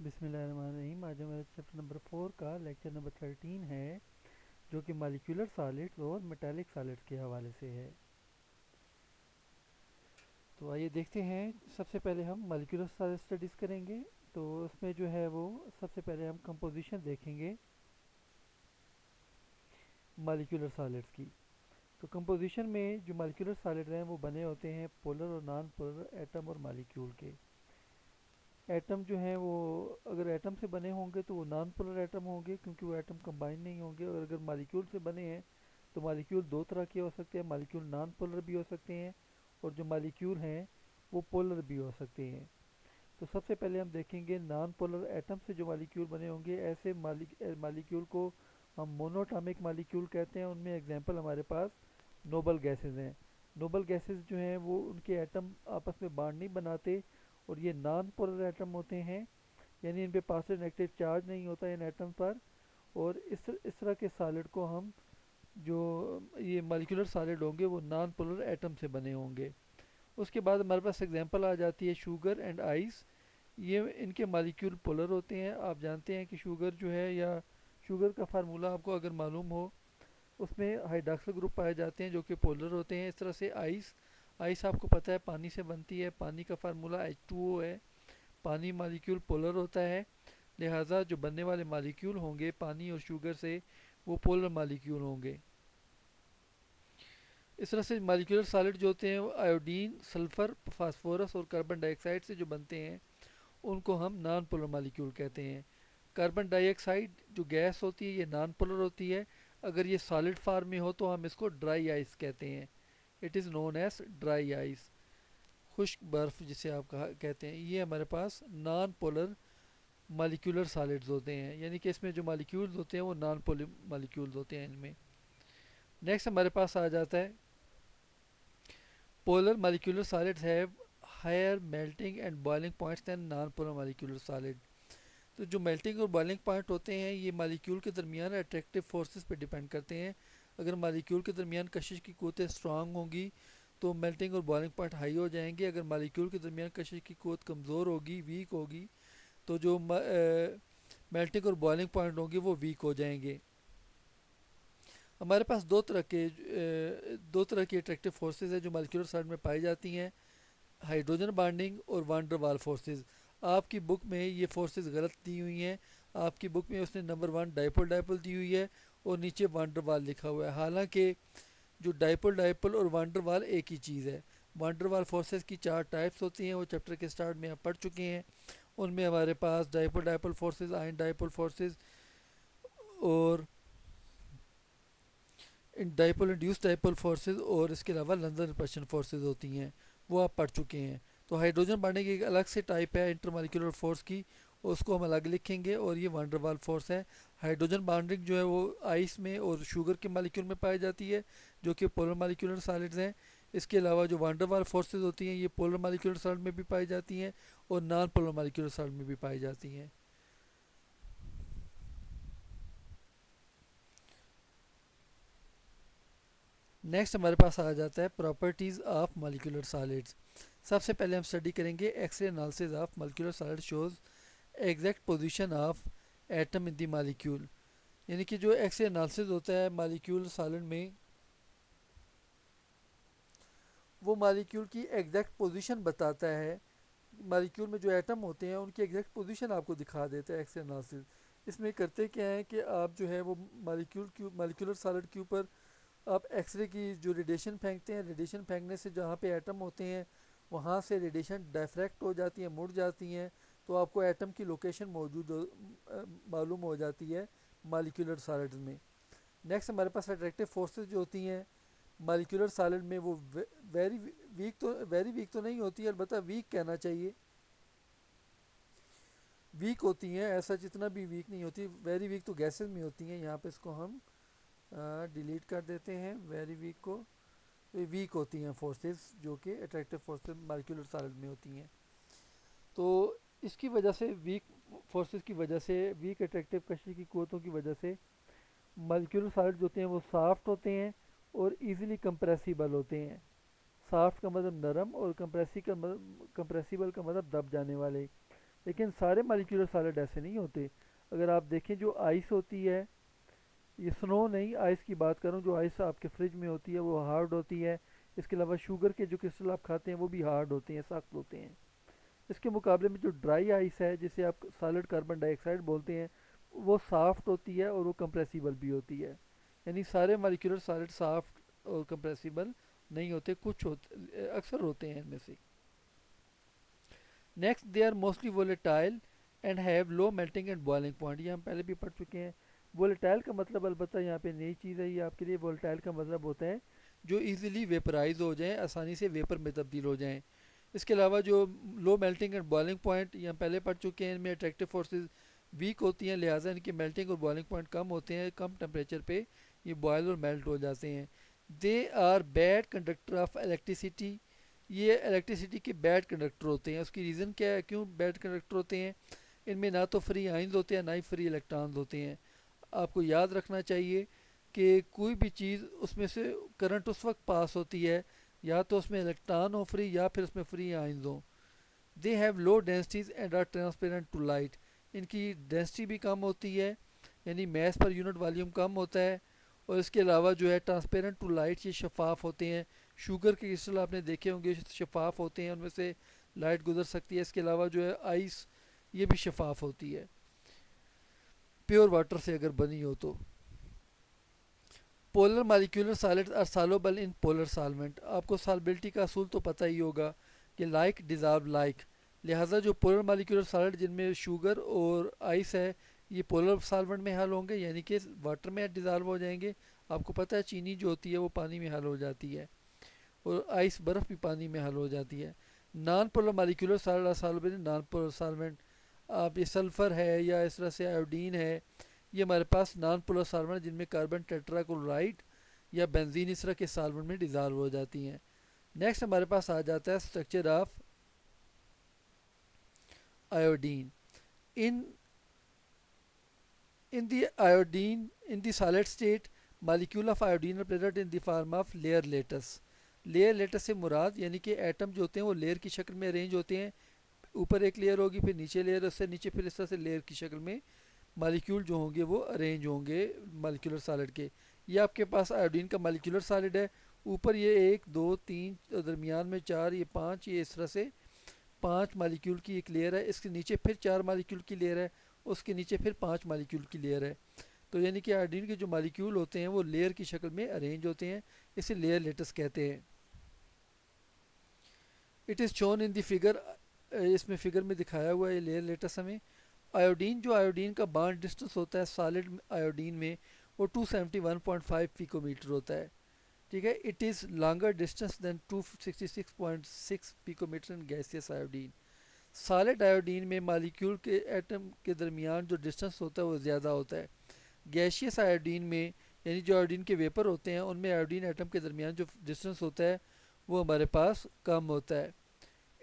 बिस्मिल्लाहिर्रहमानिर्रहीम। आज हमारा चैप्टर नंबर 4 का लेक्चर नंबर 13 है, जो कि मालिक्यूलर सॉलिड्स और मेटालिक सॉलिड्स के हवाले से है। तो आइए देखते हैं। सबसे पहले हम मालिक्यूलर सॉलिड स्टडीज़ करेंगे। तो उसमें जो है वो सबसे पहले हम कंपोजिशन देखेंगे मालिक्यूलर सॉलिड्स की। तो कंपोजिशन में जो मालिक्यूलर सॉलिड हैं वो बने होते हैं पोलर और नॉन पोलर एटम और मालिक्यूल के। एटम जो हैं वो अगर एटम से बने होंगे तो वो नॉन पोलर एटम होंगे, क्योंकि वो एटम कंबाइन नहीं होंगे। और अगर मालिक्यूल से बने हैं तो मालिक्यूल दो तरह के हो सकते हैं। मालिक्यूल नॉन पोलर भी हो सकते हैं और जो मालिक्यूल हैं वो पोलर भी हो सकते हैं। तो सबसे पहले हम देखेंगे नॉन पोलर एटम से जो मालिक्यूल बने होंगे। ऐसे मालिक्यूल को हम मोनोटॉमिक मालिक्यूल कहते हैं। उनमें एग्जांपल हमारे पास नोबल गैसेस हैं। नोबल गैसेस जो हैं वो उनके एटम आपस में बॉन्ड नहीं बनाते और ये नॉन पोलर एटम होते हैं, यानी इन पे पॉजिटिव नेगेटिव चार्ज नहीं होता इन एटम पर। और इस तरह के सॉलिड को हम जो ये मॉलिक्यूलर सॉलिड होंगे वो नॉन पोलर एटम से बने होंगे। उसके बाद हमारे पास एग्जांपल आ जाती है शुगर एंड आइस। ये इनके मॉलिक्यूल पोलर होते हैं। आप जानते हैं कि शुगर जो है, या शुगर का फार्मूला आपको अगर मालूम हो, उसमें हाइड्रॉक्सिल ग्रुप पाए जाते हैं जो कि पोलर होते हैं। इस तरह से आइस आइस आपको पता है पानी से बनती है। पानी का फार्मूला H2O है। पानी मॉलिक्यूल पोलर होता है, लिहाजा जो बनने वाले मॉलिक्यूल होंगे पानी और शुगर से वो पोलर मॉलिक्यूल होंगे। इस तरह से मॉलिक्यूलर सॉलिड जो होते हैं वो आयोडीन, सल्फर, फास्फोरस और कार्बन डाइऑक्साइड से जो बनते हैं उनको हम नॉन पोलर मॉलिक्यूल कहते हैं। कार्बन डाइऑक्साइड जो गैस होती है ये नॉन पोलर होती है। अगर ये सॉलिड फॉर्म में हो तो हम इसको ड्राई आइस कहते हैं। It is known as dry ice, खुश्क बर्फ़ जिसे आप कहते हैं। ये हमारे पास नॉन पोलर मालिक्यूलर सॉलिड्स होते हैं, यानी कि इसमें जो मालिक्यूल्स होते हैं वो नॉन पोलर मालिक्यूल्स होते हैं इनमें। नेक्स्ट हमारे पास आ जाता है polar molecular solids have higher melting and boiling points than non polar molecular solid. तो जो मेल्टिंग और बॉइलिंग पॉइंट होते हैं ये मालिक्यूल के दरमियान अट्रैक्टिव फोर्सेस पे डिपेंड करते हैं। अगर मालिक्यूल के दरमियान कशिश की कुव्वतें स्ट्रांग होंगी तो मेल्टिंग और बॉइलिंग पॉइंट हाई हो जाएंगे। अगर मालिक्यूल के दरमियान कशिश की कुव्वत कमज़ोर होगी, वीक होगी, तो जो मेल्टिंग और बॉइलिंग पॉइंट होंगे वो वीक हो जाएंगे। हमारे पास दो तरह की अट्रैक्टिव फोर्सेस है जो मालिक्यूलर साइड में पाई जाती हैं, हाइड्रोजन बॉन्डिंग और वांडर वाल फोर्सेस। आपकी बुक में ये फोर्सेस गलत दी हुई हैं। आपकी बुक में उसने नंबर 1 डाइपोल डाइपोल दी हुई है और नीचे वांडर वाल लिखा हुआ है। हालांकि जो डाइपोल डाइपोल और वांडर वाल एक ही चीज़ है। वांडर वाल फोर्सेस की 4 टाइप्स होती हैं, वो चैप्टर के स्टार्ट में आप पढ़ चुके हैं। उनमें हमारे पास dipole dipole forces, ion dipole forces और इन डाइपोल इंड्यूस डाइपोल फोर्सेस और इसके अलावा लंदन रिपल्शन फोर्सेस होती हैं, वो आप पढ़ चुके हैं। तो हाइड्रोजन बॉन्डिंग एक अलग से टाइप है इंटरमॉलिक्यूलर फोर्स की, उसको हम अलग लिखेंगे। और ये वांडरवाल फोर्स है। हाइड्रोजन बॉन्डिंग जो है वो आइस में और शुगर के मालिक्यूल में पाई जाती है, जो कि पोलर मालिक्यूलर सॉलिड्स हैं। इसके अलावा जो वांडरवाल फोर्सेस होती हैं ये पोलर मालिक्यूलर सॉलिड में भी पाई जाती हैं और नॉन पोलर मालिक्यूलर सॉलिड में भी पाई जाती हैं। नेक्स्ट हमारे पास आ जाता है प्रॉपर्टीज़ ऑफ मॉलिक्यूलर सॉलिड्स। सबसे पहले हम स्टडी करेंगे X-ray analysis of molecular solid shows exact position of atom in the molecule. यानी कि जो एक्सरे एनालिसिस होता है मॉलिक्यूल सॉलिड में, वो मॉलिक्यूल की एग्जैक्ट पोजीशन बताता है। मॉलिक्यूल में जो एटम होते हैं उनकी एग्जैक्ट पोजीशन आपको दिखा देता है एक्सरे एनालिसिस। इसमें करते क्या है कि आप जो है वो मॉलिक्यूलर सॉलिड के ऊपर आप एक्सरे की जो रेडिएशन फेंकते हैं, रेडिएशन फेंकने से जहाँ पे एटम होते हैं वहाँ से रेडिएशन डायफ्रैक्ट हो जाती है, मुड़ जाती हैं, तो आपको एटम की लोकेशन मालूम हो जाती है मॉलिक्यूलर सॉलिड्स में। नेक्स्ट हमारे पास अट्रैक्टिव फोर्सेस जो होती हैं मॉलिक्यूलर सॉलिड में, वो वेरी वेरी वीक तो नहीं होती है, अलबत्ता वीक कहना चाहिए, वीक होती हैं। ऐसा जितना भी वीक नहीं होती, वेरी वीक तो गैसेस में होती हैं। यहाँ पे इसको हम डिलीट कर देते हैं वेरी वीक को। तो वीक होती हैं फोर्सेस जो कि अट्रैक्टिव फोर्सेस मॉलिक्यूलर सॉलिड में होती हैं। तो इसकी वजह से, वीक फोर्सेस की वजह से, वीक अट्रैक्टिव कशी की कुव्वतों की वजह से मॉलिक्यूलर सॉलिड्स होते हैं वो सॉफ्ट होते हैं और इजीली कंप्रेसिबल होते हैं। सॉफ्ट का मतलब नरम और कंप्रेसिबल का मतलब दब जाने वाले। लेकिन सारे मालिक्यूलर सॉलिड ऐसे नहीं होते। अगर आप देखें जो आइस होती है, ये स्नो नहीं, आइस की बात करूँ, जो आइस आपके फ्रिज में होती है वो हार्ड होती है। इसके अलावा शुगर के जो क्रिस्टल आप खाते हैं वो भी हार्ड होते हैं, सख्त होते हैं। इसके मुकाबले में जो ड्राई आइस है, जिसे आप सॉलिड कार्बन डाइऑक्साइड बोलते हैं, वो सॉफ्ट होती है और वो कंप्रेसिबल भी होती है। यानी सारे मालिक्यूलर सॉलिड सॉफ्ट और कंप्रेसिबल नहीं होते, कुछ होते, अक्सर होते हैं इनमें से। Next, they are mostly volatile and have low melting and boiling point. ये हम पहले भी पढ़ चुके हैं। वोलेटाइल का मतलब अलबत्ता यहाँ पे नई चीज़ है ये आपके लिए। वोलेटाइल का मतलब होता है जो इजीली वेपराइज हो जाएं, आसानी से वेपर में तब्दील हो जाएं। इसके अलावा जो लो मेल्टिंग एंड बॉइलिंग पॉइंट, ये हम पहले पढ़ चुके हैं, इनमें अट्रैक्टिव फोर्सेस वीक होती हैं, लिहाजा इनके मेल्टिंग और बॉइलिंग पॉइंट कम होते हैं। कम टेम्परेचर पे ये बॉयल और मेल्ट हो जाते हैं। They are bad conductor of electricity. ये इलेक्ट्रिसिटी के बैड कंडक्टर होते हैं। उसकी रीज़न क्या है, क्यों बैड कंडक्टर होते हैं? इनमें ना तो फ्री आइंस होते हैं, ना ही फ्री इलेक्ट्रॉन्स होते हैं। आपको याद रखना चाहिए कि कोई भी चीज़, उसमें से करंट उस वक्त पास होती है या तो उसमें इलेक्ट्रॉन हो फ्री, या फिर उसमें फ्री आइंस हो। They have low densities and are transparent to light. इनकी डेंसिटी भी कम होती है, यानी मैस पर यूनिट वॉल्यूम कम होता है। और इसके अलावा जो है ट्रांसपेरेंट टू लाइट, ये शफाफ होते हैं। शुगर के क्रिस्टल आपने देखे होंगे, शफाफ होते हैं, उनमें से लाइट गुजर सकती है। इसके अलावा जो है आइस, ये भी शफाफ होती है, प्योर वाटर से अगर बनी हो तो। Polar molecular solids are soluble in polar solvent. आपको सॉल्बिलिटी का असूल तो पता ही होगा कि लाइक डिजॉल्व लाइक। लिहाजा जो पोलर मालिक्यूलर सॉलिड जिनमें शुगर और आइस है, ये पोलर सॉल्वेंट में हल होंगे, यानी कि वाटर में डिजॉल्व हो जाएंगे। आपको पता है चीनी जो होती है वो पानी में हल हो जाती है, और आइस बर्फ़ भी पानी में हल हो जाती है। Non polar molecular solid are soluble in non polar solvent. आप ये सल्फ़र है या इस तरह से आयोडीन है, ये हमारे पास नॉन पोलर सॉल्वेंट जिनमें कार्बन टेट्राक्लोराइड या बेंजीन इस तरह के सॉल्वेंट में डिजॉल्व हो जाती हैं। नेक्स्ट हमारे पास आ जाता है structure of iodine. In in the iodine in the solid state, molecule of iodine are present in the form of layer lattice. Layer lattice से मुराद यानी कि एटम जो होते हैं वो लेयर की शक्ल में अरेंज होते हैं। ऊपर एक लेयर होगी, फिर नीचे लेयर, उससे नीचे फिर इस तरह से लेयर की शक्ल में मालिक्यूल जो होंगे वो अरेंज होंगे मालिक्यूलर सॉलिड के। ये आपके पास आयोडीन का मालिक्यूलर सॉलिड है। ऊपर ये 1 2 3, दरमियान में 4, ये 5, ये इस तरह से 5 मालिक्यूल की एक लेयर है। इसके नीचे फिर 4 मालिक्यूल की लेयर है, उसके नीचे फिर 5 मालिक्यूल की लेयर है। तो यानी कि आयोडीन के जो मालिक्यूल होते हैं वो लेयर की शक्ल में अरेंज होते हैं, इसे लेयर लेटस कहते हैं। It is shown in the figure, इसमें फिगर में दिखाया हुआ है ये लेयर लेटस हमें। आयोडीन, जो आयोडीन का बॉन्ड डिस्टेंस होता है सॉलिड आयोडीन में, वो 271.5 पिकोमीटर होता है। ठीक है, it is longer distance than 266.6 picometer in gaseous iodine. Solid iodine में मालिक्यूल के एटम के दरमियान जो डिस्टेंस होता है वो ज़्यादा होता है। गैशियस आयोडीन में, यानी जो आयोडीन के वेपर होते हैं उनमें आयोडीन एटम के दरमियान जो डिस्टेंस होता है वो हमारे पास कम होता है।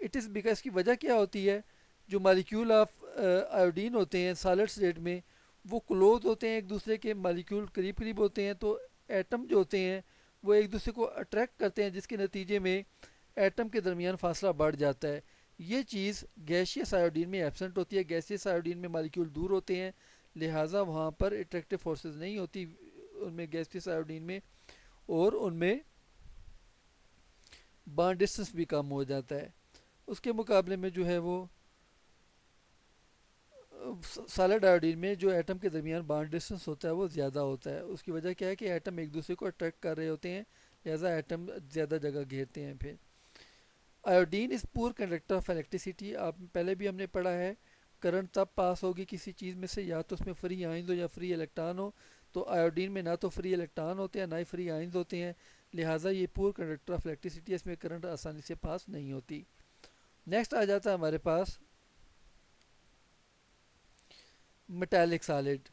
इट इज़ बिकॉज, इसकी वजह क्या होती है, जो मालिक्यूल ऑफ आयोडीन होते हैं सॉलिड स्टेट में वो क्लोज होते हैं एक दूसरे के, मालिक्यूल करीब करीब होते हैं, तो एटम जो होते हैं वो एक दूसरे को अट्रैक्ट करते हैं, जिसके नतीजे में एटम के दरमियान फासला बढ़ जाता है। ये चीज़ गैशियस आयोडीन में एब्सेंट होती है। गैसियस आयोडीन में मालिक्यूल दूर होते हैं, लिहाजा वहाँ पर अट्रैक्टिव फोर्सेस नहीं होती उनमें, गैसियस आयोडीन में, और उनमें बॉन्ड डिस्टेंस भी कम हो जाता है। उसके मुकाबले में जो है वो सॉलिड आयोडीन में जो एटम के दरमियान बॉन्ड डिस्टेंस होता है वो ज़्यादा होता है। उसकी वजह क्या है कि एटम एक दूसरे को अट्रैक्ट कर रहे होते हैं, लिहाजा एटम ज़्यादा जगह घेरते हैं। फिर iodine is poor conductor of electricity. आप पहले भी हमने पढ़ा है, करंट तब पास होगी किसी चीज़ में से या तो उसमें फ्री आइंस हो या फ्री इलेक्ट्रॉन हो। तो आयोडीन में ना तो फ्री इलेक्ट्रॉन होते हैं ना ही फ्री आइंस होते हैं, लिहाजा ये पुअर कंडक्टर ऑफ इलेक्ट्रिसिटी, इसमें करंट आसानी से पास नहीं होती। नेक्स्ट आ जाता है हमारे पास मेटालिक सॉलिड।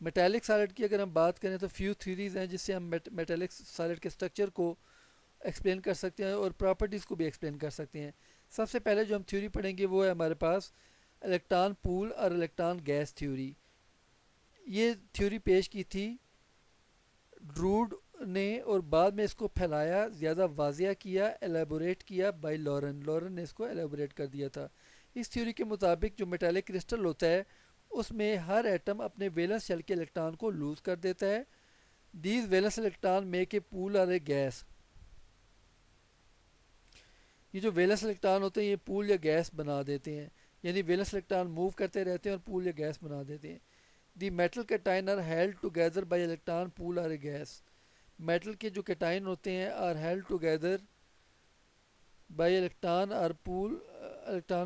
मेटालिक सॉलिड की अगर हम बात करें तो फ्यू थ्योरीज हैं जिससे हम मेटालिक सॉलिड के स्ट्रक्चर को एक्सप्लेन कर सकते हैं और प्रॉपर्टीज़ को भी एक्सप्लेन कर सकते हैं। सबसे पहले जो हम थ्योरी पढ़ेंगे वो है हमारे पास इलेक्ट्रॉन पूल और इलेक्ट्रॉन गैस थ्योरी। ये थ्योरी पेश की थी ड्रूड ने, और बाद में इसको फैलाया, ज़्यादा वाजिया किया, एलेबोरेट किया बाय लॉरेन। लॉरेन ने इसको एलेबोरेट कर दिया था। इस थ्योरी के मुताबिक जो मेटालिक क्रिस्टल होता है उसमें हर एटम अपने वैलेंस शेल के इलेक्ट्रॉन को लूज कर देता है। These valence electron make a pool or a gas. ये जो वैलेंस इलेक्ट्रॉन होते हैं ये पूल या गैस बना देते हैं, यानी वैलेंस इलेक्ट्रॉन मूव करते रहते हैं और पूल या गैस बना देते हैं। The metal cation are held together by electron pool or a gas. Metal के जो कैटाइन होते हैं are held together by electron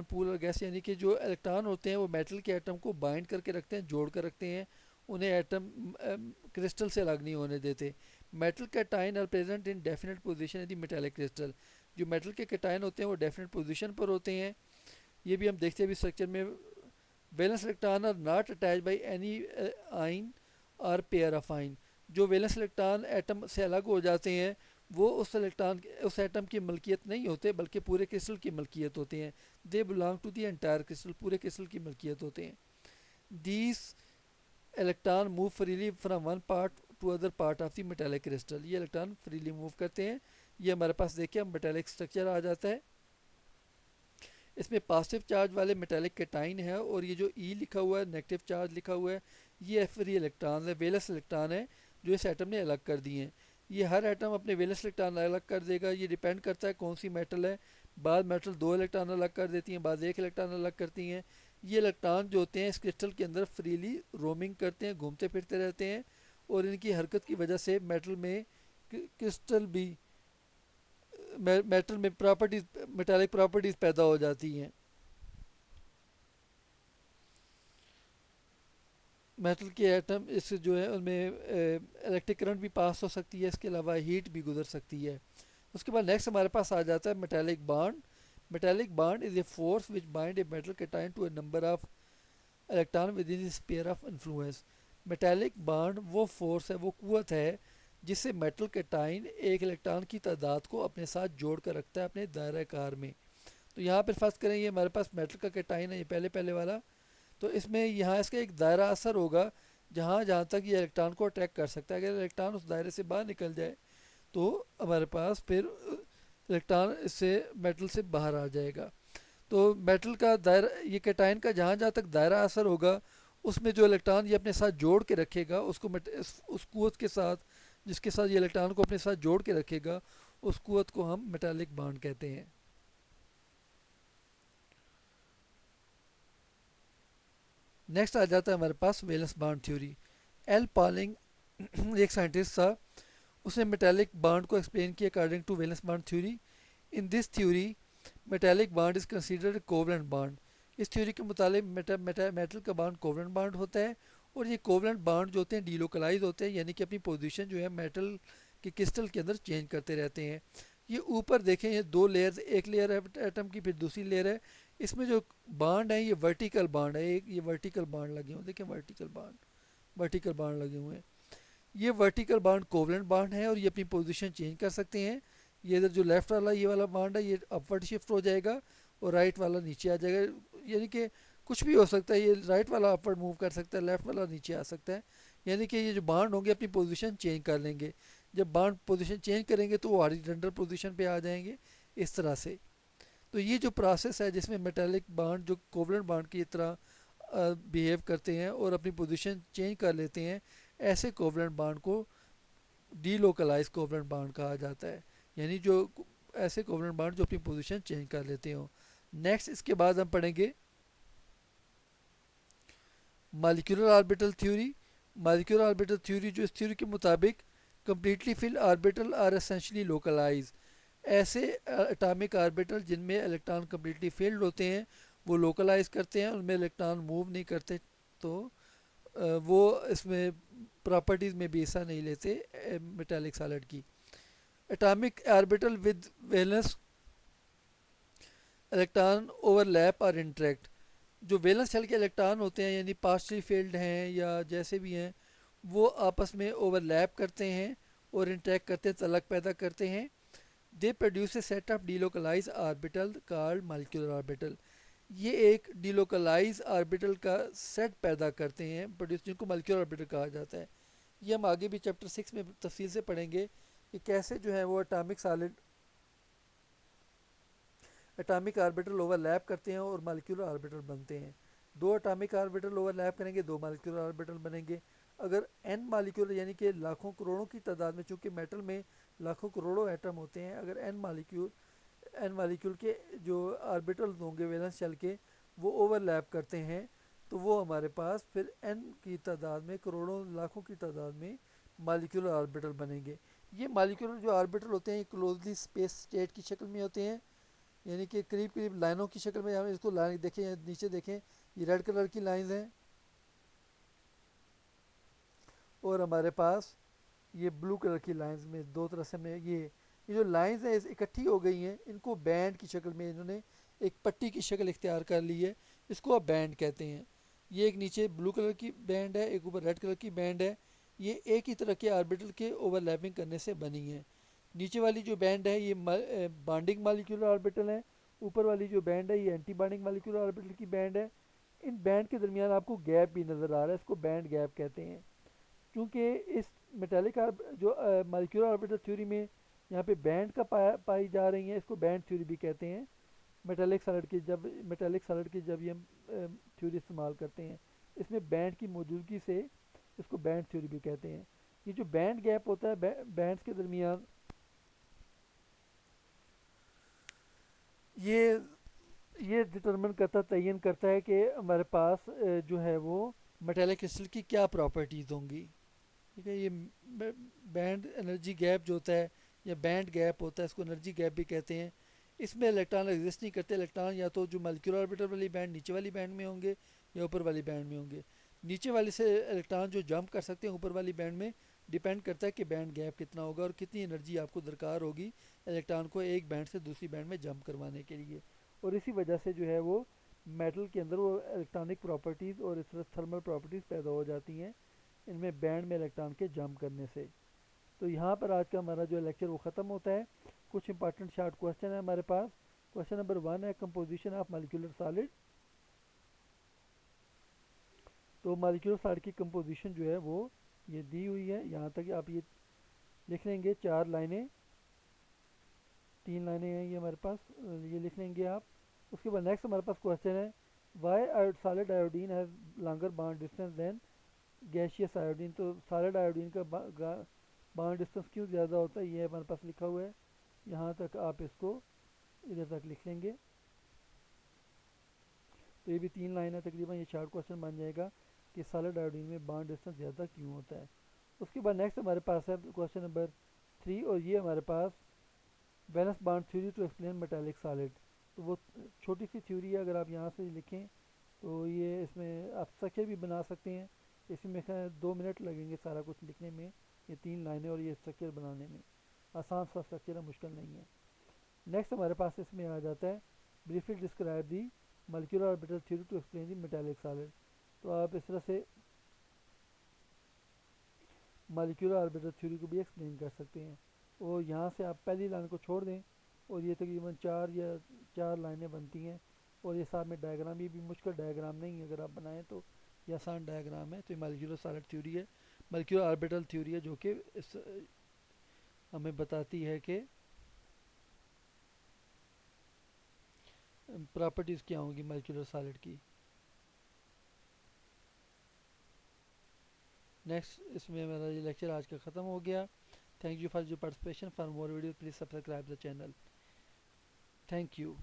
pool और गैस, यानी कि जो इलेक्ट्रॉन होते हैं वो मेटल के एटम को बाइंड करके रखते हैं, जोड़ कर रखते हैं, उन्हें एटम क्रिस्टल से अलग नहीं होने देते। Metal cation are present in definite position in the metallic crystal. जो मेटल के कैटाइन होते हैं वो डेफिनेट पोजीशन पर होते हैं। ये भी हम देखते हैं भी स्ट्रक्चर में। Valence electron are not attach by any ion और पेयर ऑफ आइन। जो वैलेंस इलेक्ट्रॉन एटम से अलग हो जाते हैं वो उस एटम की मलकियत नहीं होते बल्कि पूरे क्रिस्टल की मलकियत होते हैं। They belong to the entire crystal, पूरे क्रिस्टल की मलकियत होते हैं। These electron move freely from one part to other part of the metallic crystal. ये इलेक्ट्रॉन फ्रीली मूव करते हैं। ये हमारे पास देखिए मेटालिक स्ट्रक्चर आ जाता है। इसमें पॉजिटिव चार्ज वाले मेटालिक कैटाइन है और ये जो ई लिखा हुआ है, नेगेटिव चार्ज लिखा हुआ है, ये फ्री इलेक्ट्रॉन है, वैलेंस इलेक्ट्रॉन है जो इस एटम ने अलग कर दिए हैं। ये हर एटम अपने वैलेंस इलेक्ट्रॉन अलग कर देगा। ये डिपेंड करता है कौन सी मेटल है। बाद मेटल 2 इलेक्ट्रॉन अलग कर देती हैं, बाद 1 इलेक्ट्रॉन अलग करती हैं। ये इलेक्ट्रॉन जो होते हैं इस क्रिस्टल के अंदर फ्रीली रोमिंग करते हैं, घूमते फिरते रहते हैं और इनकी हरकत की वजह से मेटल में क्रिस्टल भी मेटल में प्रॉपर्टीज, मेटालिक प्रॉपर्टीज पैदा हो जाती हैं। मेटल के एटम इससे जो है उनमें इलेक्ट्रिक करंट भी पास हो सकती है, इसके अलावा हीट भी गुजर सकती है। उसके बाद नेक्स्ट हमारे पास आ जाता है metallic bond. Metallic bond is a force which bind a metal cation to a number of electron within sphere of influence. Metallic bond वो फोर्स है, वो कुव्वत है जिससे मेटल कैटाइन एक इलेक्ट्रॉन की तादाद को अपने साथ जोड़ कर रखता है अपने दायरा कार में। तो यहाँ पर फर्स्ट करें, ये हमारे पास मेटल का कैटाइन है, ये पहले पहले वाला। तो इसमें यहाँ इसका एक दायरा असर होगा जहाँ जहाँ तक ये इलेक्ट्रॉन को अट्रैक्ट कर सकता है। अगर इलेक्ट्रॉन उस दायरे से बाहर निकल जाए तो हमारे पास फिर इलेक्ट्रॉन इससे मेटल से बाहर आ जाएगा। तो मेटल का दायरा, ये कैटाइन का जहाँ जहाँ तक दायरा असर होगा उसमें जो इलेक्ट्रॉन ये अपने साथ जोड़ के रखेगा उसको उस कुव्वत के साथ, जिसके साथ ये इलेक्ट्रॉन को अपने साथ जोड़ के रखेगा, उस कुव्वत को हम मेटालिक बॉन्ड कहते हैं। नेक्स्ट आ जाता है हमारे पास valence bond theory. L Pauling एक साइंटिस्ट था, उसने मेटालिक बॉन्ड को एक्सप्लेन किया according to valence bond theory. In this theory metallic bond is considered covalent bond. इस थ्योरी के मुताबिक मेटल का बॉन्ड कोवलेंट बॉन्ड होता है और ये कोवलेंट बॉन्ड जो होते हैं डीलोकलाइज होते हैं, यानी कि अपनी पोजीशन जो है मेटल के क्रिस्टल के अंदर चेंज करते रहते हैं। ये ऊपर देखें, ये 2 लेयर्स, एक लेयर है एटम की, फिर दूसरी लेयर है। इसमें जो बॉन्ड है ये वर्टिकल बॉन्ड है, एक ये वर्टिकल बॉन्ड लगे हुए, देखें वर्टिकल बॉन्ड लगे हुए हैं। ये वर्टिकल बॉन्ड कोवलेंट बॉन्ड है और ये अपनी पोजीशन चेंज कर सकते हैं। ये इधर जो लेफ्ट वाला ये वाला बॉन्ड है ये अपवर्ड शिफ्ट हो जाएगा और राइट वाला नीचे आ जाएगा, यानी कि कुछ भी हो सकता है। ये राइट वाला अपवर्ड मूव कर सकता है, लेफ्ट वाला नीचे आ सकता है। यानी कि ये जो बॉन्ड होंगे अपनी पोजीशन चेंज कर लेंगे। जब बॉन्ड पोजीशन चेंज करेंगे तो वो हॉरिजॉन्टल पोजीशन पे आ जाएंगे इस तरह से। तो ये जो प्रोसेस है जिसमें मेटालिक बॉन्ड जो कोवलेंट बॉन्ड की तरह बिहेव करते हैं और अपनी पोजीशन चेंज कर लेते हैं, ऐसे कोवलेंट बॉन्ड को डीलोकलाइज कोवलेंट बॉन्ड कहा जाता है। यानी जो ऐसे कोवलेंट बॉन्ड जो अपनी पोजीशन चेंज कर लेते हो। नेक्स्ट इसके बाद हम पढ़ेंगे molecular orbital theory. Molecular orbital theory जो इस थ्योरी के मुताबिक completely fill orbital are essentially localize. ऐसे एटॉमिक ऑर्बिटल जिनमें इलेक्ट्रॉन कम्प्लीटली फील्ड होते हैं वो लोकलाइज करते हैं, उनमें इलेक्ट्रॉन मूव नहीं करते, तो वो इसमें प्रॉपर्टीज़ में भी हिस्सा नहीं लेते मेटालिक सॉलिड की। Atomic orbital with valence electron overlap और इंटरेक्ट। जो वैलेंस शेल के इलेक्ट्रॉन होते हैं यानी पार्शली फील्ड हैं या जैसे भी हैं, वो आपस में ओवरलैप करते हैं और इंटरेक्ट करते हैं, तलक पैदा करते हैं। They produce a set of delocalize orbital called molecular orbital. ये एक डीलोकलाइज ऑर्बिटल का सेट पैदा करते हैं प्रोड्यूस, जिनको मॉलिक्यूलर ऑर्बिटल कहा जाता है। ये हम आगे भी चैप्टर 6 में तफसील से पढ़ेंगे कि कैसे जो है वो atomic solid atomic orbital overlap करते हैं और मॉलिक्यूलर ऑर्बिटल बनते हैं। दो एटॉमिक ऑर्बिटल ओवरलैप करेंगे, दो मॉलिक्यूलर ऑर्बिटल बनेंगे। अगर एन मॉलिक्यूल यानी कि लाखों करोड़ों की तादाद में, चूंकि मेटल में लाखों करोड़ों एटम होते हैं, अगर एन मॉलिक्यूल के जो ऑर्बिटल होंगे वैलेंस शेल के वो ओवरलैप करते हैं, तो वो हमारे पास फिर एन की तादाद में, करोड़ों लाखों की तादाद में मॉलिक्यूलर ऑर्बिटल बनेंगे। ये मॉलिक्यूलर जो ऑर्बिटल होते हैं क्लोजली स्पेस स्टेट की शक्ल में होते हैं, यानी कि करीब करीब लाइनों की शक्ल में। हम इसको लाइन देखें, नीचे देखें, ये रेड कलर की लाइंस हैं और हमारे पास ये ब्लू कलर की लाइंस में दो तरह से हमें ये जो लाइंस हैं इकट्ठी हो गई हैं, इनको बैंड की शक्ल में इन्होंने एक पट्टी की शक्ल इख्तियार कर ली है, इसको आप बैंड कहते हैं। ये एक नीचे ब्लू कलर की बैंड है, एक ऊपर रेड कलर की बैंड है। ये एक ही तरह के ऑर्बिटल के ओवरलैपिंग करने से बनी है। नीचे वाली जो बैंड है ये बॉन्डिंग मॉलिक्यूलर ऑर्बिटल है, ऊपर वाली जो बैंड है ये एंटी बॉन्डिंग मॉलिक्यूलर ऑर्बिटल की बैंड है। इन बैंड के दरमियान आपको गैप भी नज़र आ रहा है, इसको बैंड गैप कहते हैं। क्योंकि इस मेटालिक जो मॉलिक्यूलर ऑर्बिटल थ्योरी में यहाँ पे बैंड का पाई जा रही हैं, इसको बैंड थ्योरी भी कहते हैं। मेटालिक सॉलिड की जब ये हम थ्योरी इस्तेमाल करते हैं, इसमें बैंड की मौजूदगी से इसको बैंड थ्योरी भी कहते हैं। ये जो बैंड गैप होता है बैंड्स के दरमियान, ये ये डिटरमिन करता तयन करता है कि हमारे पास जो है वो मेटालिक क्रिस्टल की क्या प्रॉपर्टीज़ होंगी। ठीक है, ये बैंड एनर्जी गैप जो होता है या बैंड गैप होता है, इसको एनर्जी गैप भी कहते हैं। इसमें इलेक्ट्रॉन एग्जिस्ट नहीं करते। इलेक्ट्रॉन या तो जो मॉलिक्यूलर ऑर्बिटल वाली बैंड नीचे वाली बैंड में होंगे या ऊपर वाली बैंड में होंगे। नीचे वाले से इलेक्ट्रॉन जो जंप कर सकते हैं ऊपर वाली बैंड में, डिपेंड करता है कि बैंड गैप कितना होगा और कितनी एनर्जी आपको दरकार होगी इलेक्ट्रॉन को एक बैंड से दूसरी बैंड में जंप करवाने के लिए। और इसी वजह से जो है वो मेटल के अंदर वो इलेक्ट्रॉनिक प्रॉपर्टीज़ और इस तरह थर्मल प्रॉपर्टीज़ पैदा हो जाती हैं इनमें बैंड में इलेक्ट्रॉन के जंप करने से। तो यहाँ पर आज का हमारा जो लेक्चर वो ख़त्म होता है। कुछ इंपॉर्टेंट शॉर्ट क्वेश्चन है हमारे पास। क्वेश्चन नंबर 1 है कंपोजिशन ऑफ मॉलिक्यूलर सॉलिड। तो मॉलिक्यूलर सॉलिड की कंपोजिशन जो है वो ये दी हुई है, यहाँ तक आप ये लिख लेंगे। 4 लाइनें, 3 लाइनें हैं ये हमारे पास, ये लिख लेंगे आप। उसके बाद नेक्स्ट हमारे पास क्वेश्चन है why solid iodine has longer bond distance than gaseous iodine. तो सॉलिड आयोडीन का बॉन्ड डिस्टेंस क्यों ज़्यादा होता है, ये हमारे पास लिखा हुआ है। यहाँ तक आप इसको इधर तक लिख लेंगे। तो ये भी 3 लाइन है तकरीबन, ये शॉर्ट क्वेश्चन बन जाएगा कि सॉलिड आयोडीन में बॉन्ड डिस्टेंस ज़्यादा क्यों होता है। उसके बाद नेक्स्ट हमारे पास है क्वेश्चन नंबर 3, और ये हमारे पास valence bond theory to explain metallic solid. तो वो छोटी सी थ्योरी है, अगर आप यहाँ से लिखें तो ये इसमें आप स्ट्रक्चर भी बना सकते हैं। इसमें मेरे ख्याल 2 मिनट लगेंगे सारा कुछ लिखने में, ये 3 लाइनें और ये स्ट्रक्चर बनाने में। आसान सा स्ट्रक्चर है, मुश्किल नहीं है। नेक्स्ट हमारे पास इसमें आ जाता है briefly describe the molecular orbital theory to explain the metallic solid. तो आप इस तरह से मॉलिक्यूलर ऑर्बिटल थ्योरी को भी एक्सप्लेन कर सकते हैं। और यहाँ से आप पहली लाइन को छोड़ दें और ये तकरीबन 4 लाइनें बनती हैं। और ये साथ में डायग्राम, ये भी मुश्किल डायग्राम नहीं है, अगर आप बनाएं तो ये आसान डायग्राम है। तो ये मॉलिक्यूलर सॉलिड थ्योरी है, मॉलिक्यूलर ऑर्बिटल थ्योरी है, जो कि हमें बताती है कि प्रॉपर्टीज़ क्या होंगी मॉलिक्यूलर सॉलिड की। नेक्स्ट इसमें मेरा ये लेक्चर आज का ख़त्म हो गया। Thank you for your participation. For more video please subscribe the channel. Thank you.